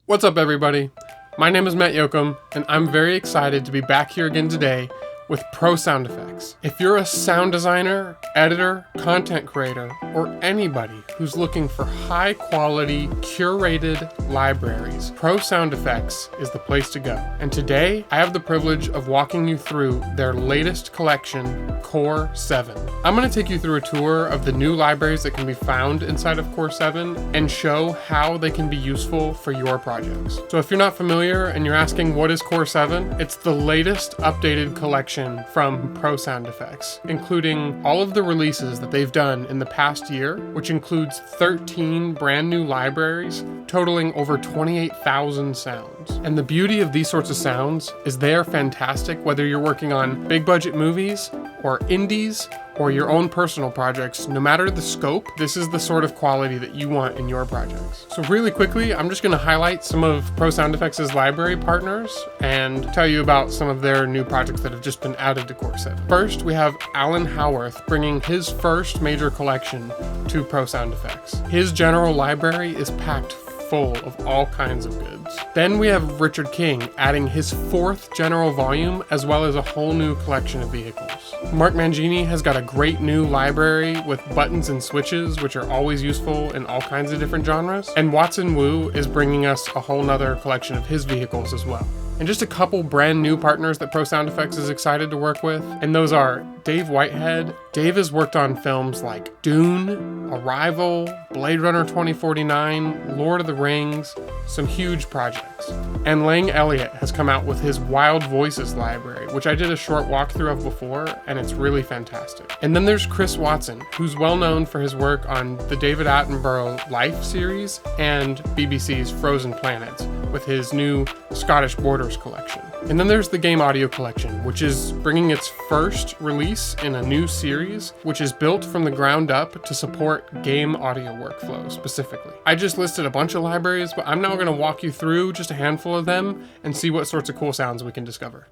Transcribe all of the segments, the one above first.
What's up, everybody? My name is Matt Yocum, and I'm very excited to be back here again today with pro sound effects. If you're a sound designer, editor, content creator, or anybody who's looking for high quality, curated libraries, Pro Sound Effects is the place to go. And today, I have the privilege of walking you through their latest collection, Core 7. I'm going to take you through a tour of the new libraries that can be found inside of Core 7 and show how they can be useful for your projects. So if you're not familiar and you're asking what is Core 7, it's the latest updated collection from Pro Sound Effects, including all of the releases that they've done in the past year, which includes 13 brand new libraries totaling over 28,000 sounds. And the beauty of these sorts of sounds is they are fantastic whether you're working on big budget movies or indies or your own personal projects. No matter the scope, this is the sort of quality that you want in your projects. So really quickly, I'm just going to highlight some of Pro Sound Effects' library partners and tell you about some of their new projects that have just been added to Core 7. First, we have Alan Howarth bringing his first major collection to Pro Sound Effects. His general library is packed full of all kinds of goods. Then we have Richard King adding his fourth general volume as well as a whole new collection of vehicles. Mark Mangini has got a great new library with buttons and switches, which are always useful in all kinds of different genres. And Watson Wu is bringing us a whole nother collection of his vehicles as well. And just a couple brand new partners that Pro Sound Effects is excited to work with, and those are Dave Whitehead. Dave has worked on films like Dune, Arrival, Blade Runner 2049, Lord of the Rings, some huge projects. And Lang Elliott has come out with his Wild Voices library, which I did a short walkthrough of before, and it's really fantastic. And then there's Chris Watson, who's well known for his work on the David Attenborough Life series and BBC's Frozen Planets with his new Scottish Borders collection. And then there's the Game Audio Collection, which is bringing its first release in a new series, which is built from the ground up to support game audio workflow specifically. I just listed a bunch of libraries, but I'm now going to walk you through just a handful of them and see what sorts of cool sounds we can discover.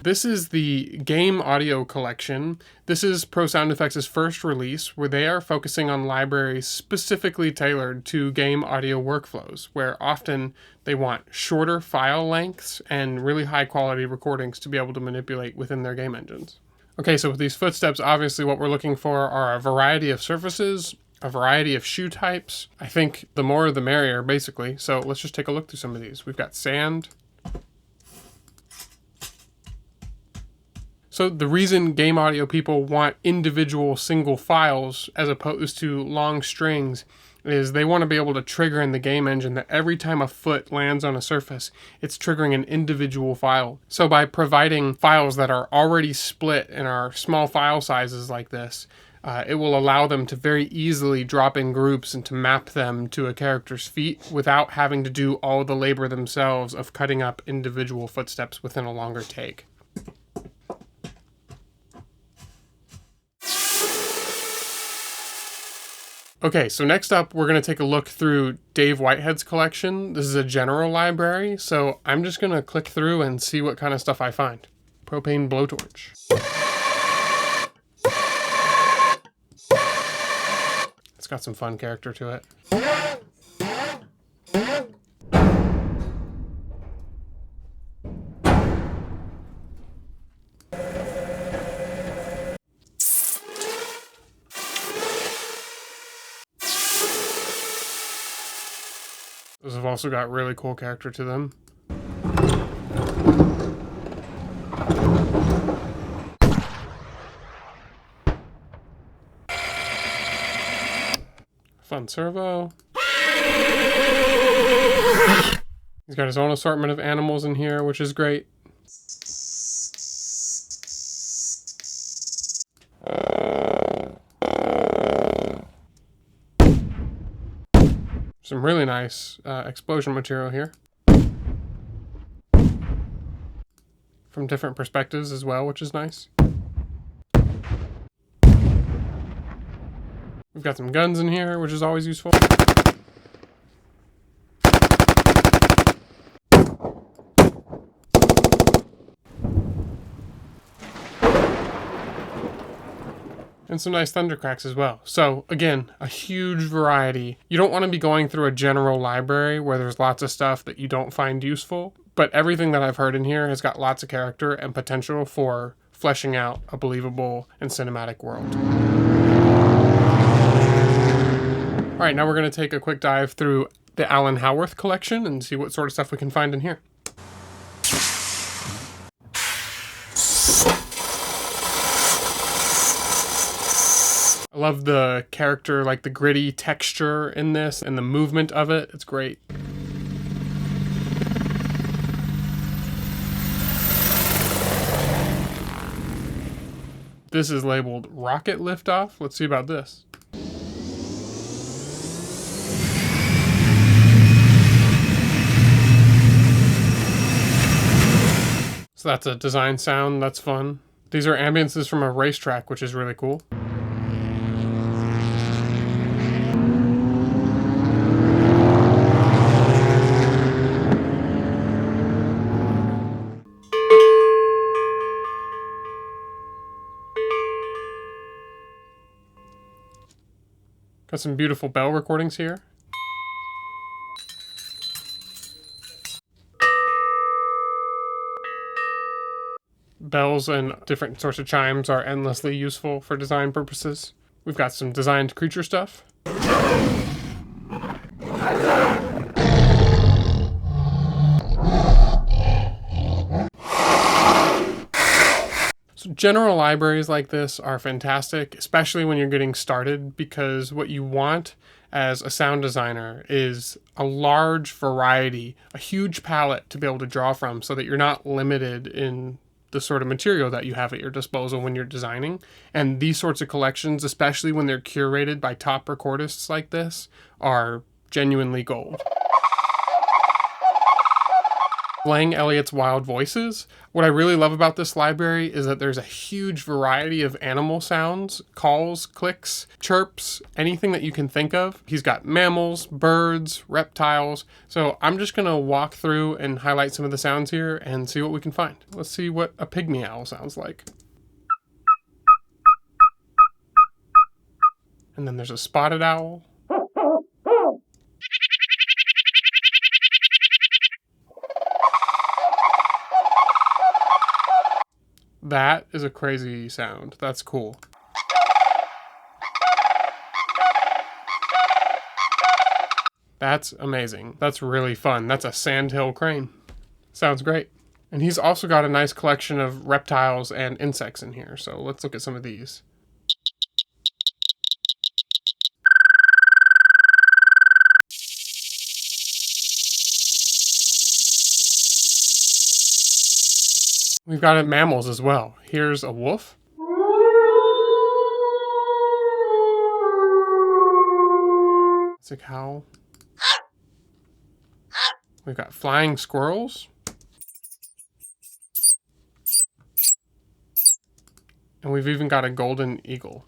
This is the Game Audio Collection. This is Pro Sound Effects' first release where they are focusing on libraries specifically tailored to game audio workflows, where often they want shorter file lengths and really high quality recordings to be able to manipulate within their game engines. Okay, so with these footsteps, obviously what we're looking for are a variety of surfaces, a variety of shoe types. I think the more the merrier, basically. So let's just take a look through some of these. We've got sand. So the reason game audio people want individual single files as opposed to long strings is they want to be able to trigger in the game engine that every time a foot lands on a surface, it's triggering an individual file. So by providing files that are already split in our small file sizes like this, it will allow them to very easily drop in groups and to map them to a character's feet without having to do all the labor themselves of cutting up individual footsteps within a longer take. Okay, so next up, we're going to take a look through Dave Whitehead's collection. This is a general library, so I'm just going to click through and see what kind of stuff I find. Propane blowtorch. It's got some fun character to it. Those have also got really cool character to them. Fun servo. He's got his own assortment of animals in here, which is great. Some really nice explosion material here. From different perspectives as well, which is nice. We've got some guns in here, which is always useful. and some nice thunder cracks as well. So again, a huge variety. You don't want to be going through a general library where there's lots of stuff that you don't find useful, but everything that I've heard in here has got lots of character and potential for fleshing out a believable and cinematic world. All right, now we're going to take a quick dive through the Howarth collection and see what sort of stuff we can find in here. I love the character, like the gritty texture in this and the movement of it. It's great. This is labeled Rocket Liftoff. Let's see about this. So that's a design sound, that's fun. These are ambiances from a racetrack, which is really cool. Got some beautiful bell recordings here. Bells and different sorts of chimes are endlessly useful for design purposes. We've got some designed creature stuff. So general libraries like this are fantastic, especially when you're getting started, because what you want as a sound designer is a large variety, a huge palette to be able to draw from so that you're not limited in the sort of material that you have at your disposal when you're designing. And these sorts of collections, especially when they're curated by top recordists like this, are genuinely gold. Lang Elliott's Wild Voices. What I really love about this library is that there's a huge variety of animal sounds, calls, clicks, chirps, anything that you can think of. He's got mammals, birds, reptiles. So I'm just gonna walk through and highlight some of the sounds here and see what we can find. Let's see what a pygmy owl sounds like. And then there's a spotted owl. That is a crazy sound. That's cool. That's amazing. That's really fun. That's a sandhill crane. Sounds great. And he's also got a nice collection of reptiles and insects in here. So let's look at some of these. We've got mammals as well. Here's a wolf. It's a cow. We've got flying squirrels. And we've even got a golden eagle.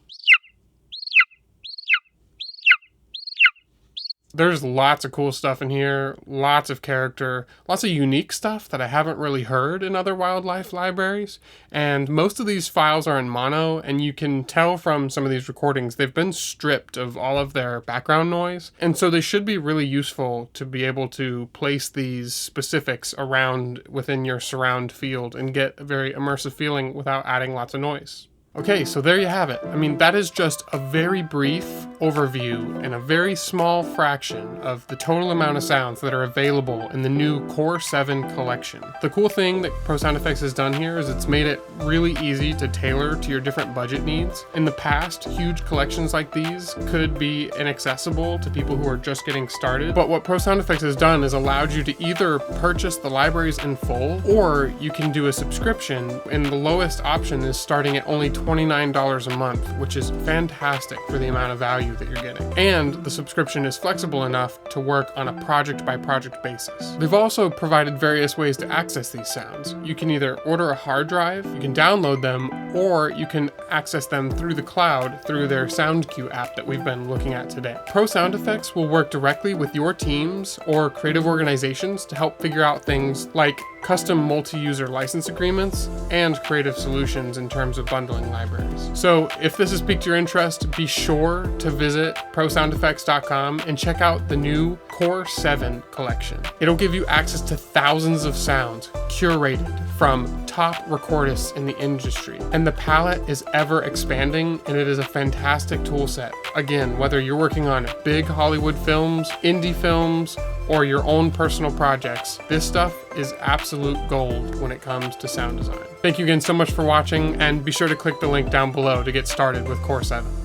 There's lots of cool stuff in here, lots of character, lots of unique stuff that I haven't really heard in other wildlife libraries. And most of these files are in mono, and you can tell from some of these recordings, they've been stripped of all of their background noise. And so they should be really useful to be able to place these specifics around within your surround field and get a very immersive feeling without adding lots of noise. Okay, so there you have it. I mean, that is just a very brief overview and a very small fraction of the total amount of sounds that are available in the new Core 7 collection. The cool thing that Pro Sound Effects has done here is it's made it really easy to tailor to your different budget needs. In the past, huge collections like these could be inaccessible to people who are just getting started, but what Pro Sound Effects has done is allowed you to either purchase the libraries in full, or you can do a subscription, and the lowest option is starting at only $29 a month, which is fantastic for the amount of value that you're getting. And the subscription is flexible enough to work on a project-by-project basis. They've also provided various ways to access these sounds. You can either order a hard drive, you can download them, or you can access them through the cloud through their SoundQ app that we've been looking at today. Pro Sound Effects will work directly with your teams or creative organizations to help figure out things like custom multi-user license agreements, and creative solutions in terms of bundling libraries. So if this has piqued your interest, be sure to visit prosoundeffects.com and check out the new Core 7 collection. It'll give you access to thousands of sounds curated from top recordists in the industry. And the palette is ever expanding, and it is a fantastic tool set. Again, whether you're working on big Hollywood films, indie films, or your own personal projects, this stuff is absolute gold when it comes to sound design. Thank you again so much for watching, and be sure to click the link down below to get started with Core 7.